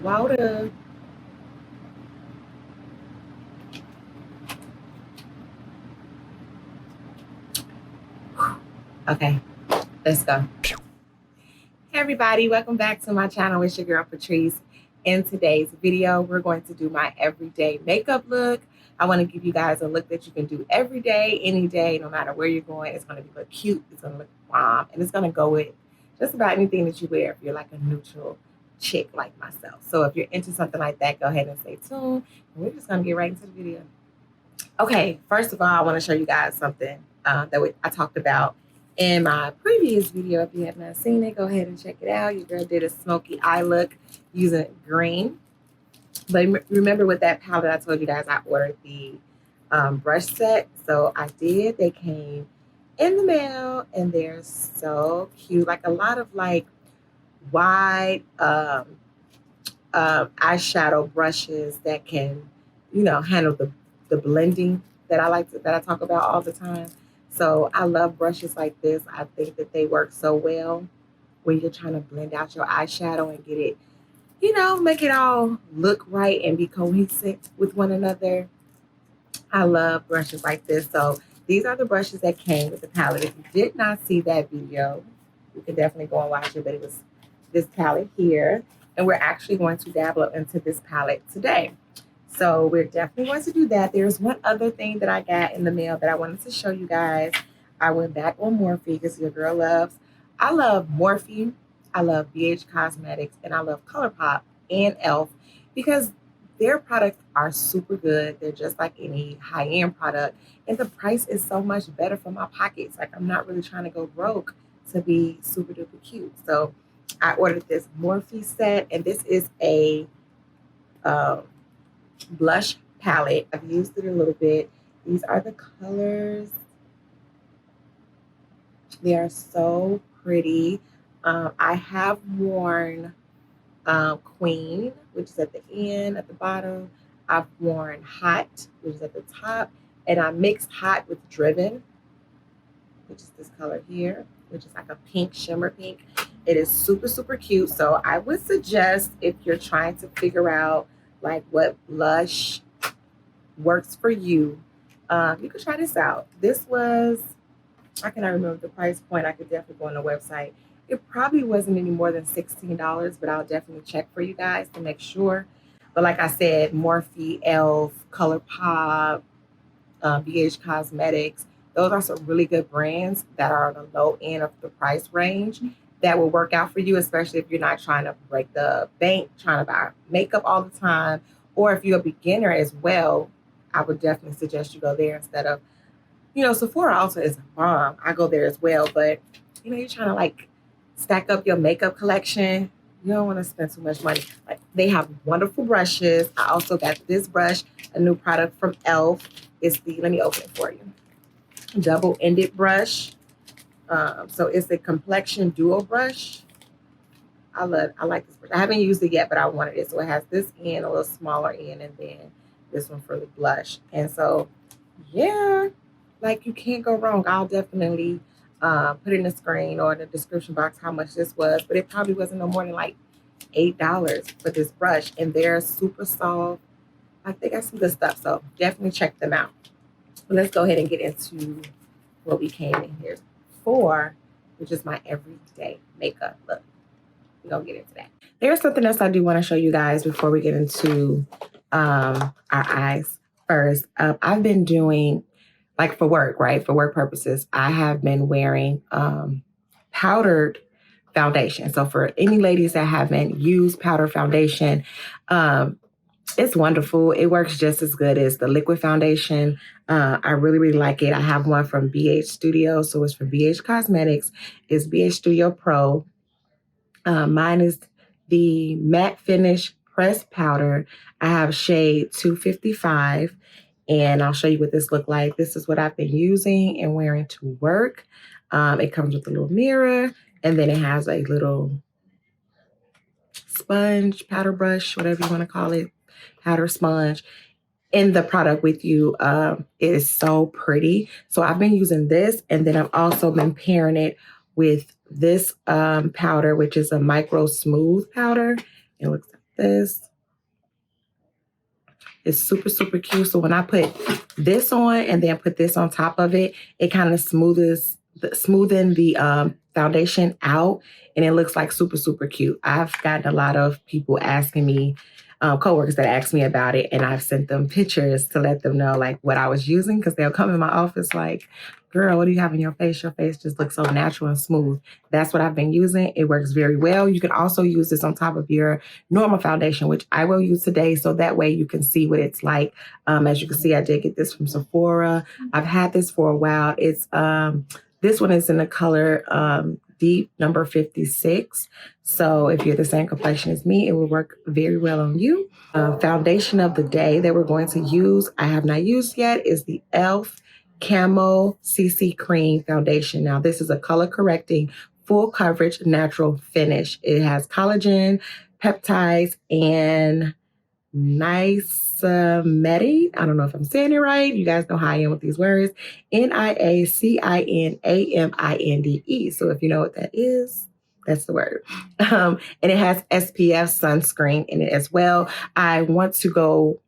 Water. Okay, let's go. Hey everybody, welcome back to my channel. It's your girl Patrice. In today's video, we're going to do my everyday makeup look. I want to give you guys a look that you can do every day, any day, no matter where you're going. It's going to look cute, it's going to look bomb, and it's going to go with just about anything that you wear if you're like a neutral chick like myself. So if you're into something like that, go ahead and stay tuned. And we're just going to get right into the video. Okay, first of all, I want to show you guys something that I talked about in my previous video. If you have not seen it, go ahead and check it out. Your girl did a smoky eye look using green. But remember with that palette, I told you guys I ordered the brush set. So I did. They came in the mail and they're so cute. Like a lot of like wide eyeshadow brushes that can, handle the blending that I talk about all the time. So I love brushes like this. I think that they work so well when you're trying to blend out your eyeshadow and get it, make it all look right and be cohesive with one another. I love brushes like this. So these are the brushes that came with the palette. If you did not see that video, you can definitely go and watch it, but it was this palette here. And we're actually going to dabble into this palette today. So we're definitely going to do that. There's one other thing that I got in the mail that I wanted to show you guys. I went back on Morphe because your girl I love Morphe, I love BHcosmetics, and I love ColourPop and e.l.f. because their products are super good. They're just like any high-end product. And the price is so much better for my pockets. Like I'm not really trying to go broke to be super duper cute. So I ordered this Morphe set, and this is a blush palette. I've used it a little bit. These are the colors. They are so pretty. I have worn Queen, which is at the end, at the bottom. I've worn Hot, which is at the top. And I mixed Hot with Driven, which is this color here, which is like a pink, shimmer pink. It is super, super cute. So I would suggest if you're trying to figure out like what blush works for you, you could try this out. This was, I cannot remember the price point. I could definitely go on the website. It probably wasn't any more than $16, but I'll definitely check for you guys to make sure. But like I said, Morphe, e.l.f., ColourPop, BHcosmetics, those are some really good brands that are on the low end of the price range that will work out for you, especially if you're not trying to break the bank, trying to buy makeup all the time, or if you're a beginner as well. I would definitely suggest you go there instead of, Sephora also is a bomb. I go there as well, but you're trying to like stack up your makeup collection. You don't want to spend too much money. Like they have wonderful brushes. I also got this brush, a new product from e.l.f. It's the, let me open it for you, double-ended brush. So it's a Complexion dual brush. I like this brush. I haven't used it yet, but I wanted it. So it has this end, a little smaller end, and then this one for the blush. And so, yeah, like you can't go wrong. I'll definitely put in the screen or in the description box how much this was, but it probably wasn't no more than like $8 for this brush. And they're super soft. Like they got some good stuff. So definitely check them out. But let's go ahead and get into what we came in here for, which is my everyday makeup look. We're gonna get into that. There's something else I do want to show you guys before we get into our eyes. First, I've been doing, like for work, right? For work purposes, I have been wearing powdered foundation. So for any ladies that haven't used powder foundation, it's wonderful. It works just as good as the liquid foundation. I really, really like it. I have one from BH Studio. So it's from BHcosmetics. It's BH Studio Pro. Mine is the matte finish pressed powder. I have shade 255. And I'll show you what this look like. This is what I've been using and wearing to work. It comes with a little mirror. And then it has a little sponge, powder brush, whatever you want to call it, powder sponge in the product with you. It is so pretty. So I've been using this, and then I've also been pairing it with this powder, which is a micro smooth powder. It looks this. It's super, super cute. So when I put this on and then put this on top of it, it kind of smoothens the foundation out, and it looks like super, super cute. I've gotten a lot of people asking me, coworkers that ask me about it, and I've sent them pictures to let them know like what I was using, because they'll come in my office like, girl, what do you have in your face? Your face just looks so natural and smooth. That's what I've been using. It works very well. You can also use this on top of your normal foundation, which I will use today, so that way you can see what it's like. As you can see, I did get this from Sephora. I've had this for a while. It's this one is in the color Deep number 56. So if you're the same complexion as me, it will work very well on you. Foundation of the day that we're going to use, I have not used yet, is the e.l.f. Camo CC Cream Foundation. Now, this is a color correcting, full coverage, natural finish. It has collagen, peptides, and niacinamide. I don't know if I'm saying it right. You guys know how I am with these words. NiaCinamide. So if you know what that is, that's the word. And it has SPF sunscreen in it as well. I want to go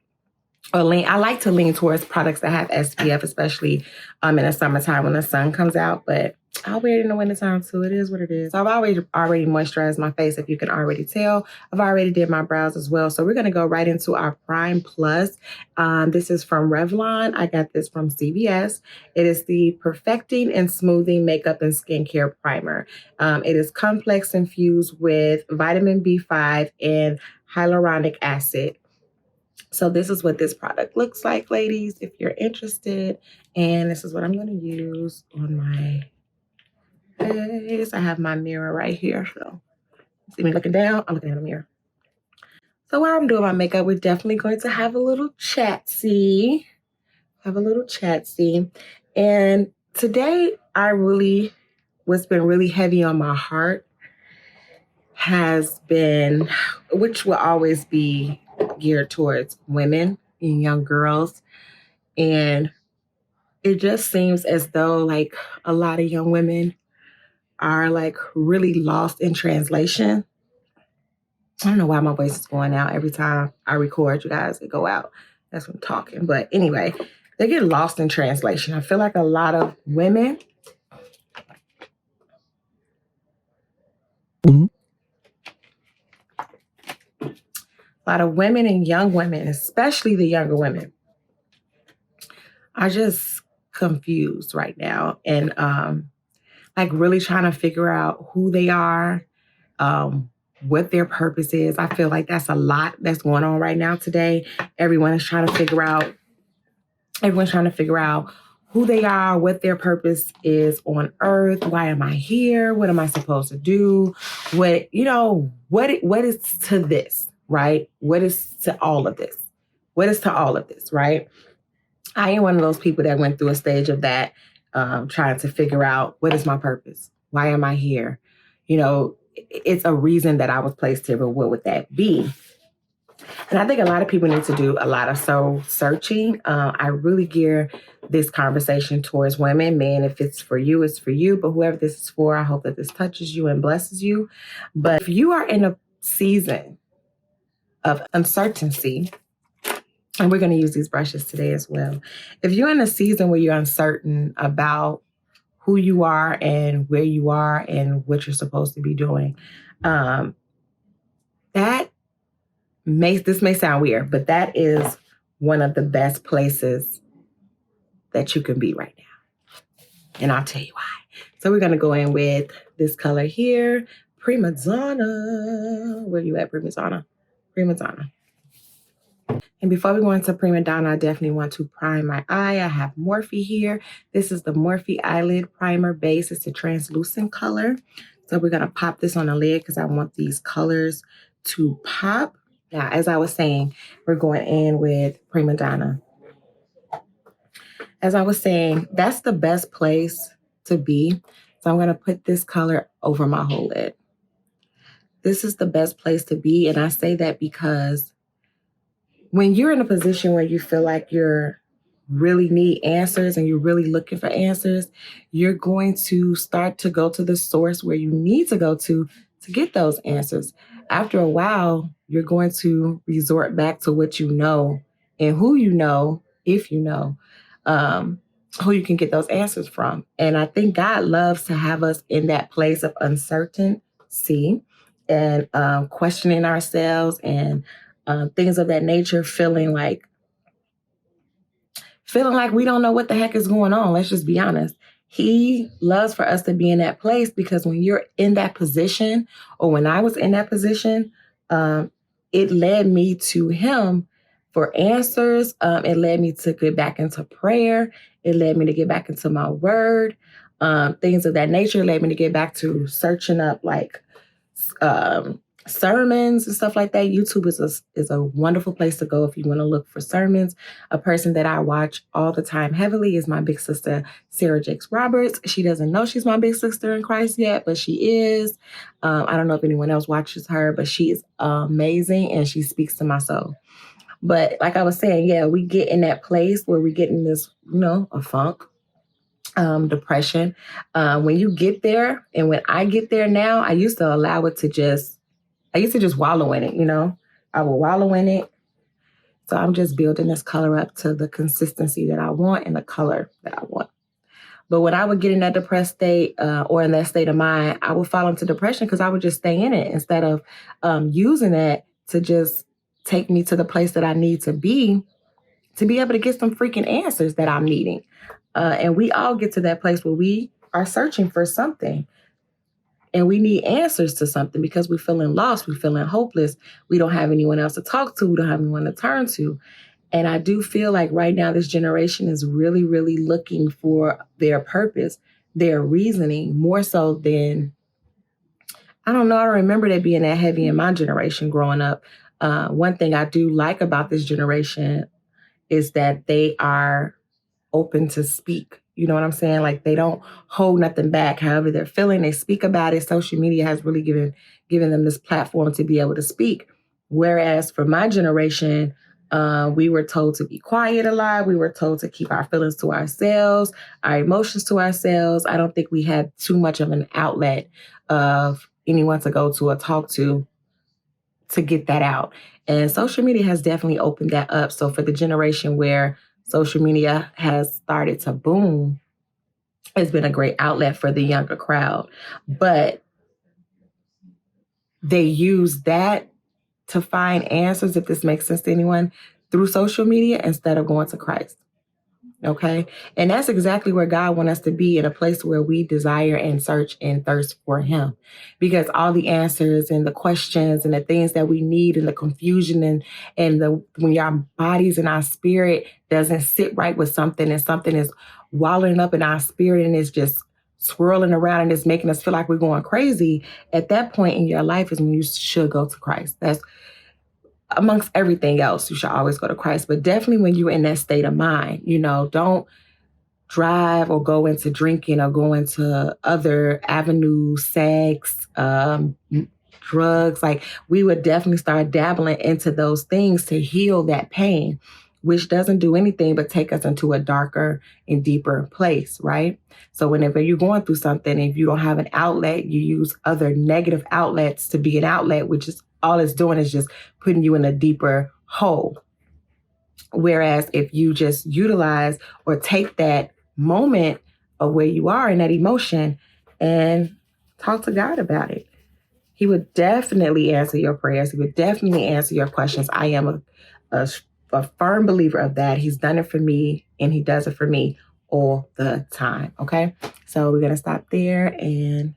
I like to lean towards products that have SPF, especially in the summertime when the sun comes out, but I'll wear it in the wintertime too. It is what it is. So I've already moisturized my face, if you can already tell. I've already did my brows as well. So we're going to go right into our Prime Plus. This is from Revlon. I got this from CVS. It is the Perfecting and Smoothing Makeup and Skincare Primer. It is complex infused with vitamin B5 and hyaluronic acid. So this is what this product looks like, ladies, if you're interested. And this is what I'm going to use on my face. I have my mirror right here. So see me looking down, I'm looking at a mirror. So while I'm doing my makeup, we're definitely going to have a little chat-see. And today, what's been really heavy on my heart has been, which will always be geared towards women and young girls. And it just seems as though like a lot of young women are like really lost in translation. I don't know why my voice is going out every time I record, you guys. It go out. That's when I'm talking. But anyway, they get lost in translation. I feel like a lot of women and young women, especially the younger women, are just confused right now, and like really trying to figure out who they are, what their purpose is. I feel like that's a lot that's going on right now today. Everyone's trying to figure out who they are, what their purpose is on earth. Why am I here? What am I supposed to do? What is to this, right? What is to all of this? Right? I am one of those people that went through a stage of that, trying to figure out, what is my purpose? Why am I here? It's a reason that I was placed here, but what would that be? And I think a lot of people need to do a lot of soul searching. I really gear this conversation towards women. Men, if it's for you, it's for you. But whoever this is for, I hope that this touches you and blesses you. But if you are in a season of uncertainty, and we're going to use these brushes today as well. If you're in a season where you're uncertain about who you are and where you are and what you're supposed to be doing, this may sound weird, but that is one of the best places that you can be right now. And I'll tell you why. So we're going to go in with this color here, Prima Donna. Where you at, Prima Donna? Prima Donna. And before we go into Prima Donna, I definitely want to prime my eye. I have Morphe here. This is the Morphe Eyelid Primer Base. It's a translucent color. So we're going to pop this on the lid because I want these colors to pop. Now, as I was saying, we're going in with Prima Donna. As I was saying, that's the best place to be. So I'm going to put this color over my whole lid. This is the best place to be. And I say that because when you're in a position where you feel like you're really need answers and you're really looking for answers, you're going to start to go to the source where you need to go to get those answers. After a while, you're going to resort back to what you know and who you know, if you know, who you can get those answers from. And I think God loves to have us in that place of uncertainty and questioning ourselves and things of that nature, feeling like we don't know what the heck is going on. Let's just be honest. He loves for us to be in that place, because when you're in that position, or when I was in that position, it led me to him for answers. It led me to get back into prayer. It led me to get back into my word. Things of that nature led me to get back to searching up like sermons and stuff like that. YouTube is a wonderful place to go if you want to look for sermons. A person that I watch all the time heavily is my big sister, Sarah Jakes Roberts. She doesn't know she's my big sister in Christ yet, but she is. I don't know if anyone else watches her, but she is amazing and she speaks to my soul. But like I was saying, yeah, we get in that place where we get in this, a funk, depression. When you get there, and when I get there now, I used to allow it to just wallow in it, I will wallow in it. So I'm just building this color up to the consistency that I want and the color that I want. But when I would get in that depressed state or in that state of mind, I would fall into depression because I would just stay in it instead of using it to just take me to the place that I need to be able to get some freaking answers that I'm needing. And we all get to that place where we are searching for something. And we need answers to something because we're feeling lost. We're feeling hopeless. We don't have anyone else to talk to. We don't have anyone to turn to. And I do feel like right now this generation is really, really looking for their purpose, their reasoning, more so than, I don't know. I remember that being that heavy in my generation growing up. One thing I do like about this generation is that they are open to speak. You know what I'm saying? Like they don't hold nothing back. However they're feeling, they speak about it. Social media has really given them this platform to be able to speak. Whereas for my generation, we were told to be quiet a lot. We were told to keep our feelings to ourselves, our emotions to ourselves. I don't think we had too much of an outlet of anyone to go to or talk to get that out. And social media has definitely opened that up. So for the generation where social media has started to boom, it's been a great outlet for the younger crowd. But they use that to find answers, if this makes sense to anyone, through social media instead of going to Christ. Okay. And that's exactly where God wants us to be, in a place where we desire and search and thirst for him, because all the answers and the questions and the things that we need and the confusion and when our bodies and our spirit doesn't sit right with something, and something is wallowing up in our spirit and it's just swirling around and it's making us feel like we're going crazy, at that point in your life is when you should go to Christ. That's amongst everything else, you should always go to Christ. But definitely when you're in that state of mind, don't drive or go into drinking or go into other avenues, sex, drugs. Like we would definitely start dabbling into those things to heal that pain, which doesn't do anything but take us into a darker and deeper place, right? So whenever you're going through something, if you don't have an outlet, you use other negative outlets to be an outlet, which is all it's doing is just putting you in a deeper hole. Whereas if you just utilize or take that moment of where you are in that emotion and talk to God about it, he would definitely answer your prayers. He would definitely answer your questions. I am a firm believer of that. He's done it for me and he does it for me all the time. Okay. So we're going to stop there, and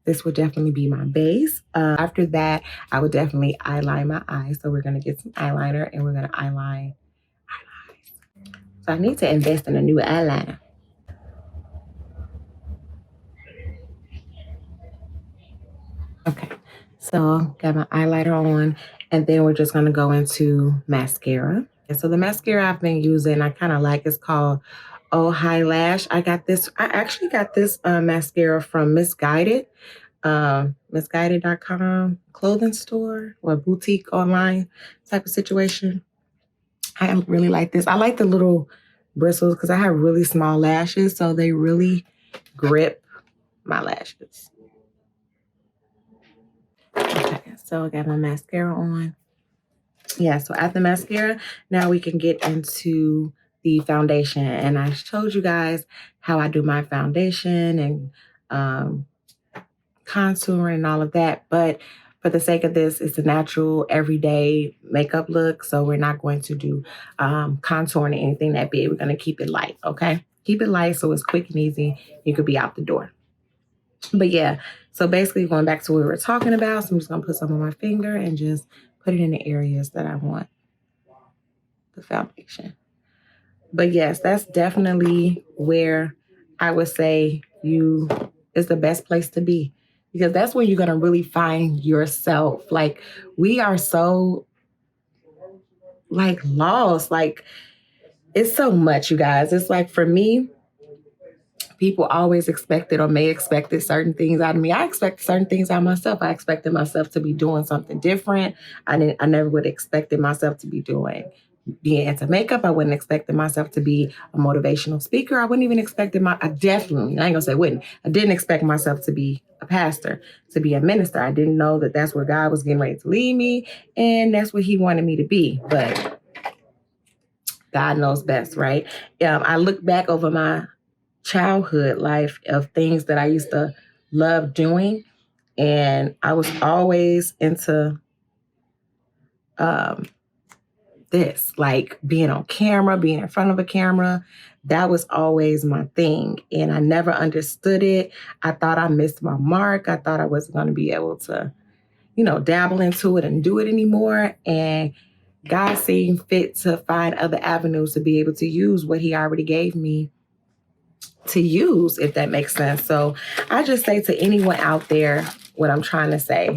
this would definitely be my base. After that, I would definitely eyeline my eyes. So we're going to get some eyeliner and we're going to eyeline my eyes. So I need to invest in a new eyeliner. Okay. So got my eyeliner on, and then we're just going to go into mascara. And so the mascara I've been using, I kind of like, it's called Oh High Lash. I actually got this mascara from Misguided. Misguided.com clothing store or boutique online type of situation. I really like this. I like the little bristles because I have really small lashes, so they really grip my lashes. Okay, So I got my mascara on. Yeah, so after mascara, now we can get into the foundation. And I told you guys how I do my foundation and contouring and all of that. But for the sake of this, it's a natural, everyday makeup look. So we're not going to do contouring or anything that big. We're going to keep it light, okay? Keep it light so it's quick and easy. You could be out the door. But yeah, so basically going back to what we were talking about, so I'm just going to put some on my finger and just put it in the areas that I want the foundation. But yes, that's definitely where I would say is the best place to be, because that's where you're going to really find yourself. Like, we are so like lost. Like, it's so much, you guys. It's like, for me, people always expected or may expected certain things out of me. I expected certain things out of myself. I expected myself to be doing something different. I never would have expected myself to be being into makeup. I wouldn't expect myself to be a motivational speaker. I wouldn't even expect I definitely, I ain't gonna say wouldn't. I didn't expect myself to be a pastor, to be a minister. I didn't know that that's where God was getting ready to lead me, and that's what he wanted me to be. But God knows best, right? I look back over my childhood life of things that I used to love doing, and I was always into this, like being on camera, being in front of a camera. That was always my thing, and I never understood it. I thought I missed my mark. I thought I wasn't going to be able to, dabble into it and do it anymore. And God seemed fit to find other avenues to be able to use what he already gave me to use, if that makes sense. So I just say to anyone out there, what I'm trying to say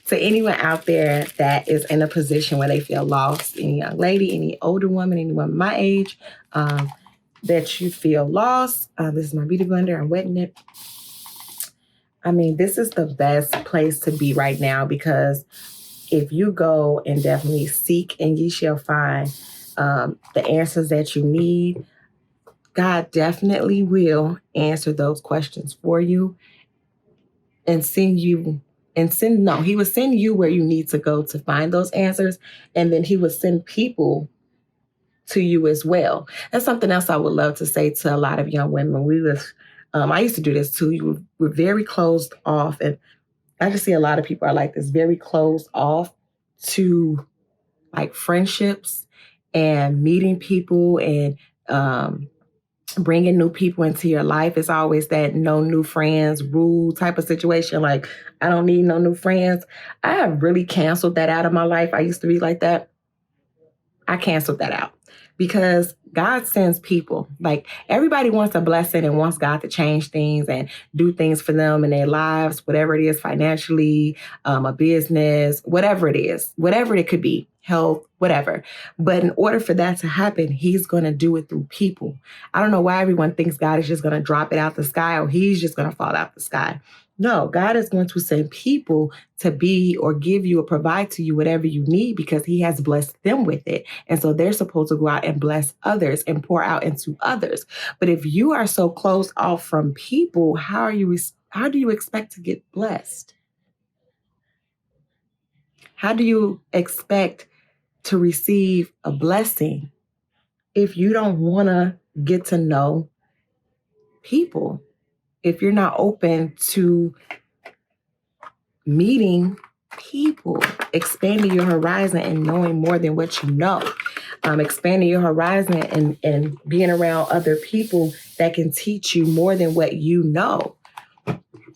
to anyone out there that is in a position where they feel lost, any young lady, any older woman, anyone my age, that you feel lost. This is my beauty blender. I'm wetting it. I mean, this is the best place to be right now, because if you go and definitely seek, and ye shall find the answers that you need, God definitely will answer those questions for you and he will send you where you need to go to find those answers. And then he will send people to you as well. That's something else I would love to say to a lot of young women. I used to do this too. We're very closed off. And I just see a lot of people are like this, very closed off to like friendships and meeting people and, bringing new people into your life. Is always that no new friends rule type of situation. Like, I don't need no new friends. I have really canceled that out of my life. I used to be like that. I canceled that out because God sends people. Like, everybody wants a blessing and wants God to change things and do things for them in their lives, whatever it is, financially, a business, whatever it could be, health, whatever. But in order for that to happen, he's going to do it through people. I don't know why everyone thinks God is just going to drop it out the sky or he's just going to fall out the sky. No, God is going to send people to be or give you or provide to you whatever you need, because he has blessed them with it. And so they're supposed to go out and bless others and pour out into others. But if you are so closed off from people, how do you expect to get blessed? How do you expect to receive a blessing if you don't want to get to know people? If you're not open to meeting people, expanding your horizon and knowing more than what you know, expanding your horizon and being around other people that can teach you more than what you know.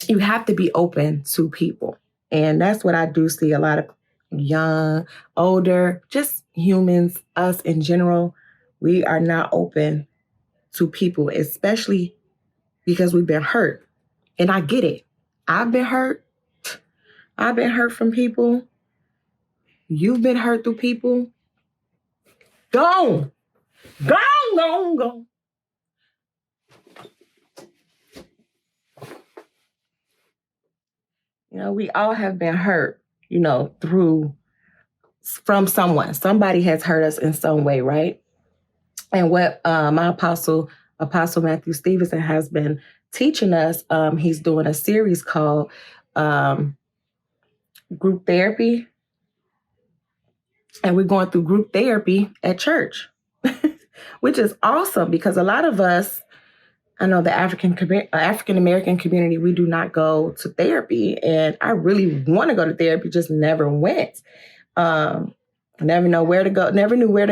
You have to be open to people. And that's what I do see a lot of young, older, just humans, us in general. We are not open to people, especially because we've been hurt. And I get it. I've been hurt. I've been hurt from people. You've been hurt through people. Go. We all have been hurt, from someone. Somebody has hurt us in some way, right? And what my Apostle Matthew Stevenson has been teaching us, he's doing a series called group therapy. And we're going through group therapy at church, which is awesome because a lot of us, I know the African-American community, we do not go to therapy. And I really want to go to therapy, just never went. Never knew where to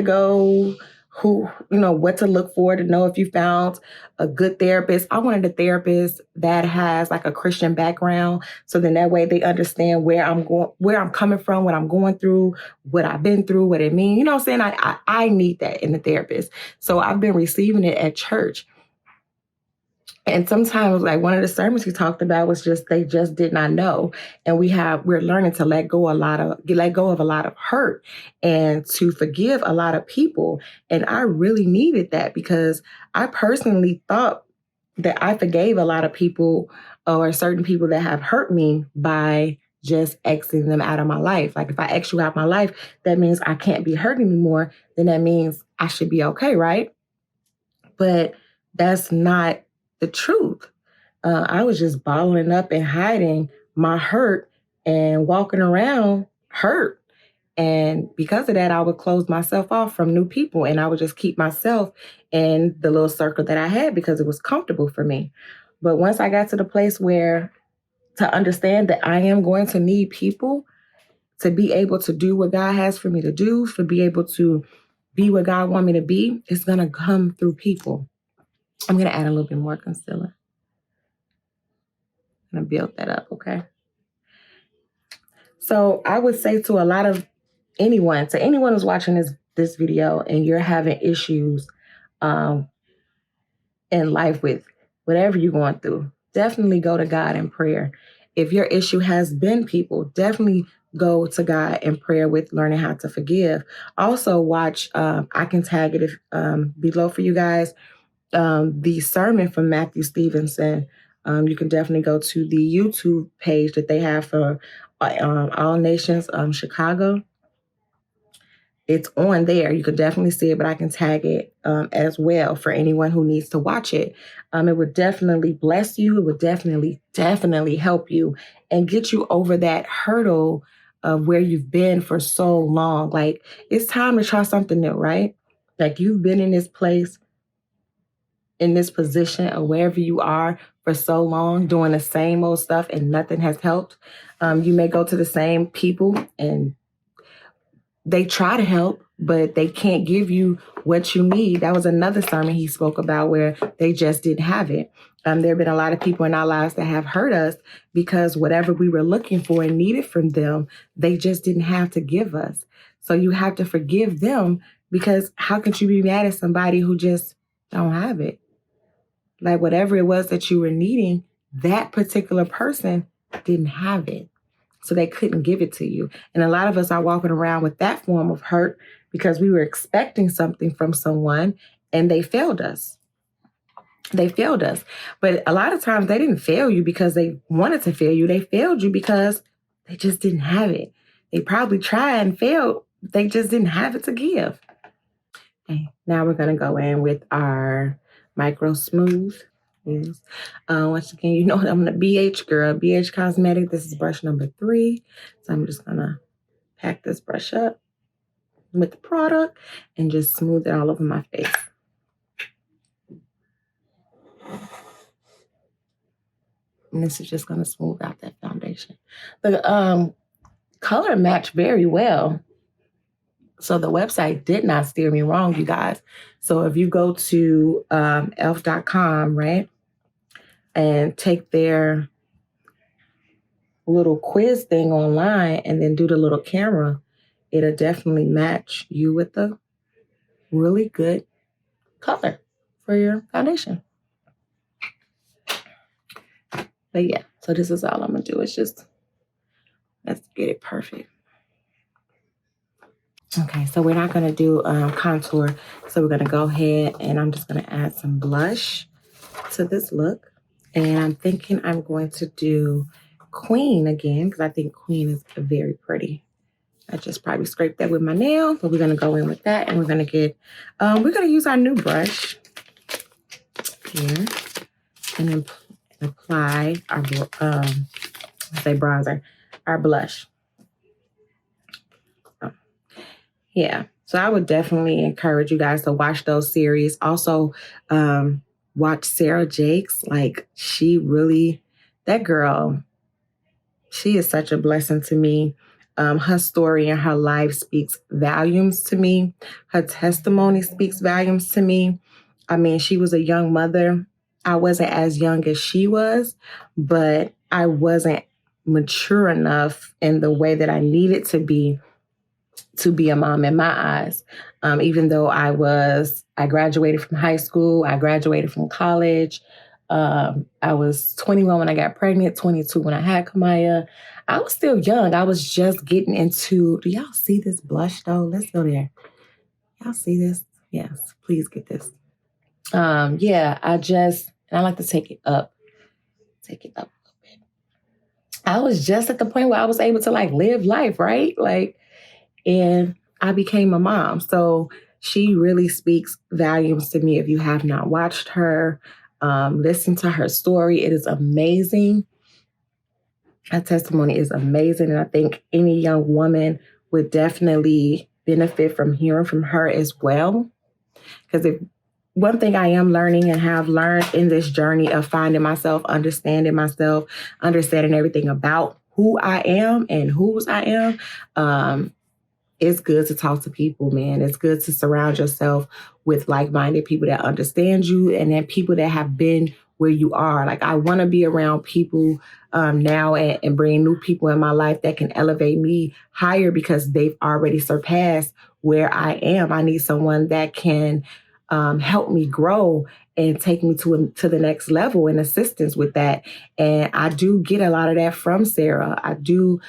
go, what to look for to know if you found a good therapist. I wanted a therapist that has like a Christian background. So then that way they understand where I'm coming from, what I'm going through, what I've been through, what it means. You know what I'm saying? I need that in a therapist. So I've been receiving it at church. And sometimes, like one of the sermons he talked about was just they just did not know, and we're learning to let go of a lot of hurt and to forgive a lot of people. And I really needed that because I personally thought that I forgave a lot of people or certain people that have hurt me by just exiting them out of my life. Like if I X you out of my life, that means I can't be hurt anymore. Then that means I should be okay, right? But that's not the truth. I was just bottling up and hiding my hurt and walking around hurt. And because of that, I would close myself off from new people and I would just keep myself in the little circle that I had because it was comfortable for me. But once I got to the place where to understand that I am going to need people to be able to do what God has for me to do, to be able to be what God wants me to be, it's going to come through people. I'm going to add a little bit more concealer. I'm going to build that up, okay? So I would say to anyone who's watching this video and you're having issues in life with whatever you're going through, definitely go to God in prayer. If your issue has been people, definitely go to God in prayer with learning how to forgive. Also watch, I can tag it below for you guys, the sermon from Matthew Stevenson. You can definitely go to the YouTube page that they have for All Nations Chicago. It's on there. You could definitely see it, but I can tag it as well for anyone who needs to watch it. It would definitely bless you. It would definitely help you and get you over that hurdle of where you've been for so long. Like, it's time to try something new, right? Like, you've been in this place, in this position or wherever you are for so long doing the same old stuff and nothing has helped. You may go to the same people and they try to help, but they can't give you what you need. That was another sermon he spoke about where they just didn't have it. There have been a lot of people in our lives that have hurt us because whatever we were looking for and needed from them, they just didn't have to give us. So you have to forgive them because how could you be mad at somebody who just don't have it? Like whatever it was that you were needing, that particular person didn't have it. So they couldn't give it to you. And a lot of us are walking around with that form of hurt because we were expecting something from someone and they failed us. But a lot of times they didn't fail you because they wanted to fail you. They failed you because they just didn't have it. They probably tried and failed. They just didn't have it to give. Okay, now we're going to go in with our Micro Smooth. Yes. Once again, you know I'm the BH girl, BH Cosmetics. This is brush number 3. So I'm just going to pack this brush up with the product and just smooth it all over my face. And this is just going to smooth out that foundation. The color matched very well. So the website did not steer me wrong, you guys. So if you go to elf.com, right, and take their little quiz thing online and then do the little camera, it'll definitely match you with a really good color for your foundation. But yeah, so this is all I'm going to do. It's just, let's get it perfect. Okay, so we're not going to do contour. So we're going to go ahead and I'm just going to add some blush to this look. And I'm thinking I'm going to do Queen again because I think Queen is very pretty. I just probably scraped that with my nail, but we're going to go in with that and we're going to use our new brush here and then apply our, bronzer, our blush. Yeah. So I would definitely encourage you guys to watch those series. Also, watch Sarah Jakes. Like, that girl, she is such a blessing to me. Her story and her life speaks volumes to me. Her testimony speaks volumes to me. I mean, she was a young mother. I wasn't as young as she was, but I wasn't mature enough in the way that I needed to be a mom in my eyes. Even though I graduated from high school, I graduated from college. I was 21 when I got pregnant, 22 when I had Kamaya. I was still young. I was just getting into, do y'all see this blush though? Let's go there. Y'all see this? Yes, please get this. Yeah, I like to take it up a little bit. I was just at the point where I was able to like live life, right? Like, and I became a mom. So she really speaks volumes to me. If you have not watched her, listen to her story. It is amazing. Her testimony is amazing. And I think any young woman would definitely benefit from hearing from her as well. Because one thing I am learning and have learned in this journey of finding myself, understanding everything about who I am and whose I am, it's good to talk to people, man. It's good to surround yourself with like-minded people that understand you and then people that have been where you are. Like, I want to be around people now and bring new people in my life that can elevate me higher because they've already surpassed where I am. I need someone that can help me grow and take me to the next level and assistance with that. And I do get a lot of that from Sarah. I do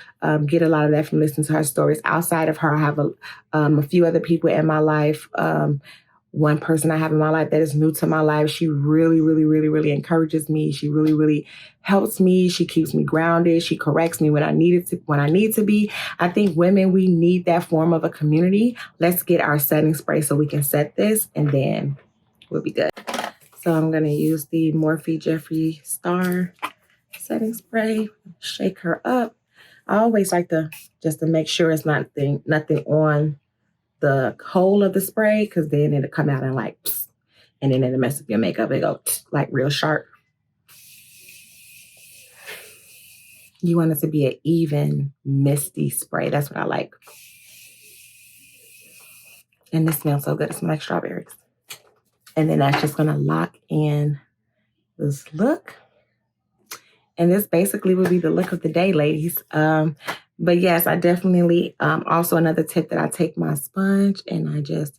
get a lot of that from listening to her stories. Outside of her, I have a few other people in my life. One person I have in my life that is new to my life. She really, really, really, really encourages me. She really, really helps me. She keeps me grounded. She corrects me when I need to be. I think women, we need that form of a community. Let's get our setting spray so we can set this and then we'll be good. So I'm going to use the Morphe Jeffree Star setting spray. Shake her up. I always like to make sure it's nothing on the whole of the spray, because then it'll come out and like, pss, and then it'll mess up your makeup. It go like real sharp. You want it to be an even misty spray. That's what I like. And this smells so good. It smells like strawberries. And then that's just going to lock in this look. And this basically will be the look of the day, ladies. But yes, I definitely, also another tip that I take my sponge and I just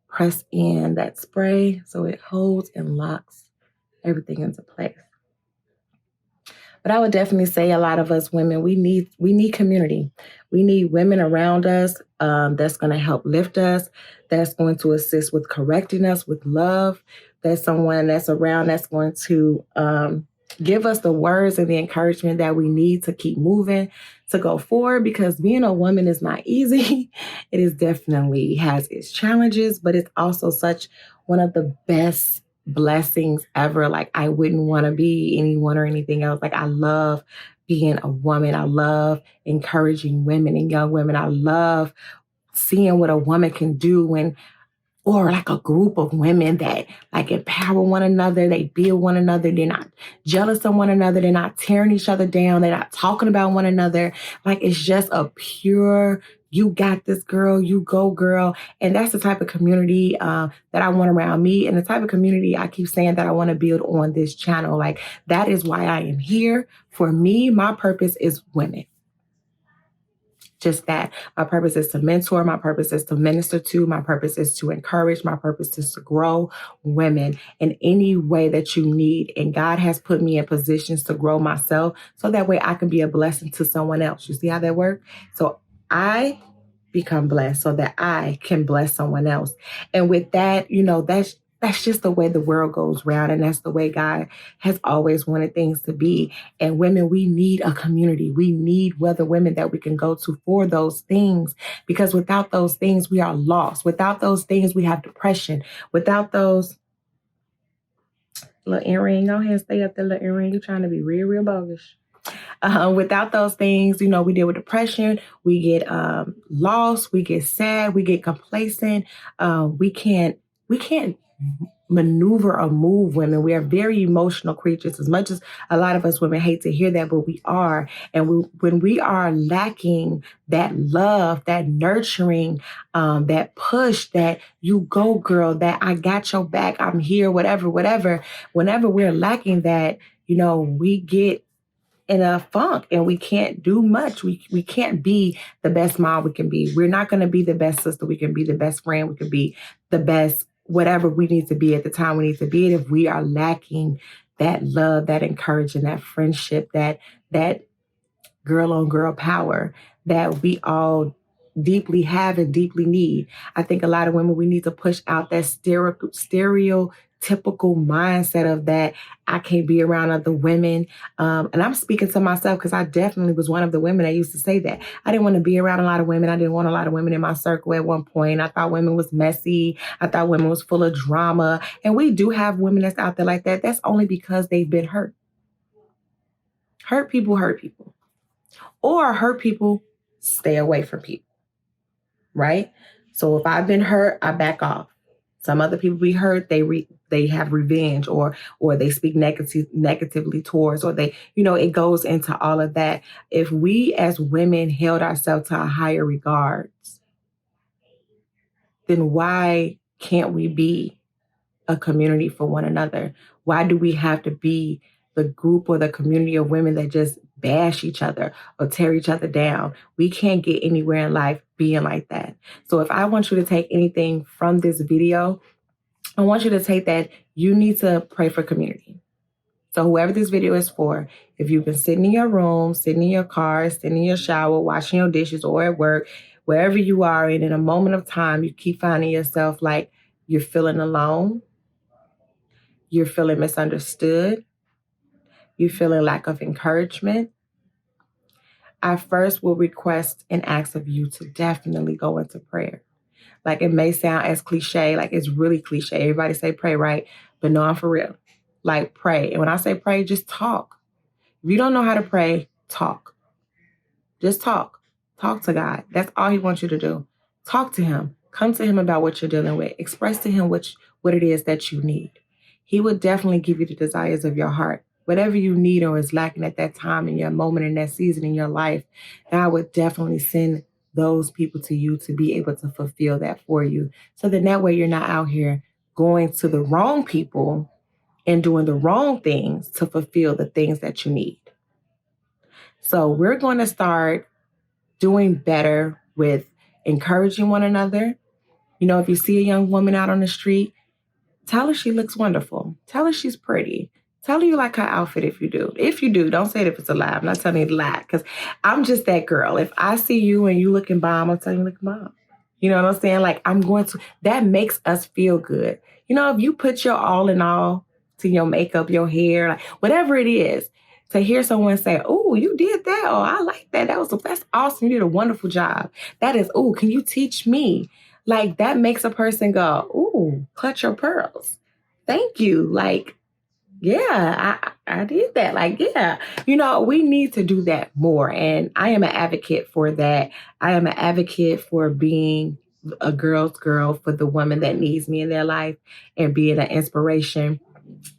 press in that spray so it holds and locks everything into place. But I would definitely say a lot of us women, we need community. We need women around us that's going to help lift us, that's going to assist with correcting us with love. There's someone that's around that's going to give us the words and the encouragement that we need to keep moving, to go forward, because being a woman is not easy. It is definitely has its challenges, but it's also such one of the best blessings ever. Like, I wouldn't want to be anyone or anything else. Like, I love being a woman. I love encouraging women and young women. I love seeing what a woman can do or like a group of women that like empower one another. They build one another. They're not jealous of one another. They're not tearing each other down. They're not talking about one another. Like, it's just a pure, you got this, girl, you go, girl. And that's the type of community that I want around me, and the type of community I keep saying that I want to build on this channel. Like, that is why I am here. For me, my purpose is women. Just that. My purpose is to mentor. My purpose is to minister to. My purpose is to encourage. My purpose is to grow women in any way that you need. And God has put me in positions to grow myself so that way I can be a blessing to someone else. You see how that works? So I become blessed so that I can bless someone else. And with that, that's just the way the world goes round. And that's the way God has always wanted things to be. And women, we need a community. We need other women that we can go to for those things, because without those things, we are lost. Without those things, we have depression. Without those, little earring, go ahead and stay up there, little earring. You're trying to be real, real bogus. Without those things, you know, we deal with depression, we get lost, we get sad, we get complacent. We can't maneuver or move women. We are very emotional creatures. As much as a lot of us women hate to hear that, but we are. And when we are lacking that love, that nurturing, that push, that you go girl, that I got your back, I'm here, whatever, whenever we're lacking that, you know, we get in a funk and we can't do much. We can't be the best mom we can be. We're not going to be the best sister we can be, the best friend we can be, the best whatever we need to be at the time we need to be it if we are lacking that love, that encouragement, that friendship, that girl on girl power that we all deeply have and deeply need. I think a lot of women, we need to push out that stereotypical mindset of that I can't be around other women. And I'm speaking to myself because I definitely was one of the women that used to say that. I didn't want to be around a lot of women. I didn't want a lot of women in my circle at one point. I thought women was messy. I thought women was full of drama. And we do have women that's out there like that. That's only because they've been hurt. Hurt people hurt people. Or hurt people stay away from people. Right? So if I've been hurt, I back off. Some other people be hurt, they have revenge or they speak negatively towards, or they, you know, it goes into all of that. If we as women held ourselves to a higher regards, then why can't we be a community for one another? Why do we have to be the group or the community of women that just bash each other or tear each other down? We can't get anywhere in life being like that. So if I want you to take anything from this video, I want you to take that you need to pray for community. So whoever this video is for, if you've been sitting in your room, sitting in your car, sitting in your shower, washing your dishes, or at work, wherever you are, and in a moment of time, you keep finding yourself like you're feeling alone, you're feeling misunderstood, you're feeling lack of encouragement, I first will request and ask of you to definitely go into prayer. Like, it may sound as cliche, like it's really cliche. Everybody say pray, right? But no, I'm for real. Like, pray. And when I say pray, just talk. If you don't know how to pray, talk. Just talk. Talk to God. That's all he wants you to do. Talk to him. Come to him about what you're dealing with. Express to him what it is that you need. He would definitely give you the desires of your heart. Whatever you need or is lacking at that time in your moment, in that season in your life, God would definitely send those people to you to be able to fulfill that for you. So then that way you're not out here going to the wrong people and doing the wrong things to fulfill the things that you need. So we're going to start doing better with encouraging one another. You know, if you see a young woman out on the street, tell her she looks wonderful. Tell her she's pretty. Tell her you like her outfit if you do. If you do, don't say it if it's a lie. I'm not telling you to lie because I'm just that girl. If I see you and you looking bomb, I'll tell you looking bomb. You know what I'm saying? Like, that makes us feel good. You know, if you put your all in all to your makeup, your hair, like whatever it is, to hear someone say, oh, you did that. Oh, I like that. That's awesome. You did a wonderful job. That is, oh, can you teach me? Like, that makes a person go, ooh, clutch your pearls. Thank you. Like, yeah, I did that. Like, yeah, you know, we need to do that more. And I am an advocate for that. I am an advocate for being a girl's girl for the woman that needs me in their life and being an inspiration.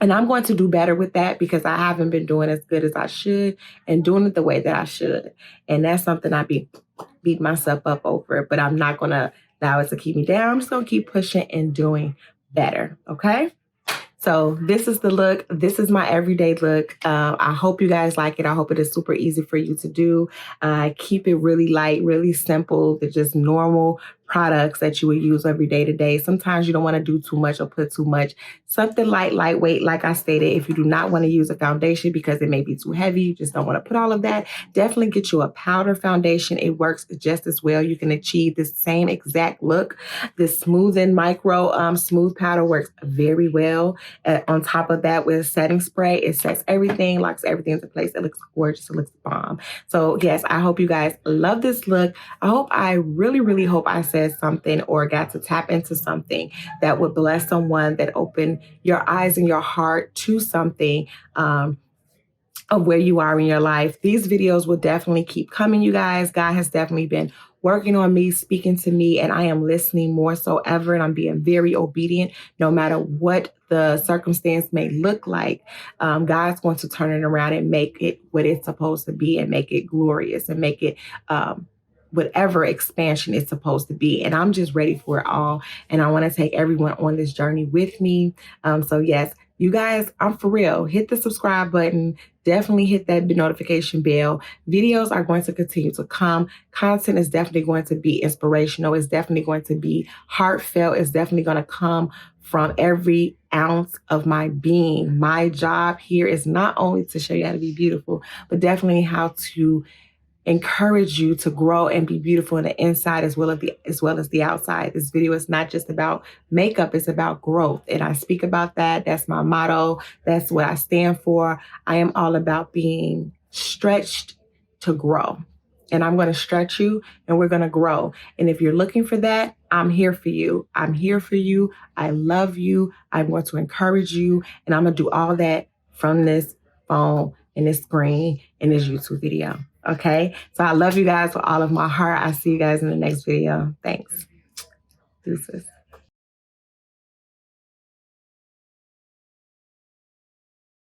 And I'm going to do better with that because I haven't been doing as good as I should and doing it the way that I should. And that's something I beat myself up over, but I'm not going to allow it to keep me down. I'm just going to keep pushing and doing better. Okay. So this is the look. This is my everyday look. I hope you guys like it. I hope it is super easy for you to do. Keep it really light, really simple. They're just normal products that you would use every day to day. Sometimes you don't want to do too much or put too much. Something lightweight, like I stated. If you do not want to use a foundation because it may be too heavy, you just don't want to put all of that, definitely get you a powder foundation. It works just as well. You can achieve this same exact look. This smooth and micro smooth powder works very well. On top of that, with setting spray, it sets everything, locks everything into place. It looks gorgeous. It looks bomb. So yes, I hope you guys love this look. I really, really hope I said something or got to tap into something that would bless someone, that open your eyes and your heart to something of where you are in your life. These videos will definitely keep coming, you guys. God has definitely been working on me, speaking to me, and I am listening more so ever, and I'm being very obedient no matter what the circumstance may look like. God's going to turn it around and make it what it's supposed to be and make it glorious and make it whatever expansion it's supposed to be. And I'm just ready for it all. And I want to take everyone on this journey with me. So yes, you guys, I'm for real. Hit the subscribe button. Definitely hit that notification bell. Videos are going to continue to come. Content is definitely going to be inspirational. It's definitely going to be heartfelt. It's definitely going to come from every ounce of my being. My job here is not only to show you how to be beautiful, but definitely how to encourage you to grow and be beautiful on the inside as well as the outside. This video is not just about makeup, it's about growth. And I speak about that. That's my motto. That's what I stand for. I am all about being stretched to grow. And I'm going to stretch you and we're going to grow. And if you're looking for that, I'm here for you. I'm here for you. I love you. I want to encourage you. And I'm going to do all that from this phone and this screen and this YouTube video. Okay, so I love you guys with all of my heart. I'll see you guys in the next video. Thanks. Deuces.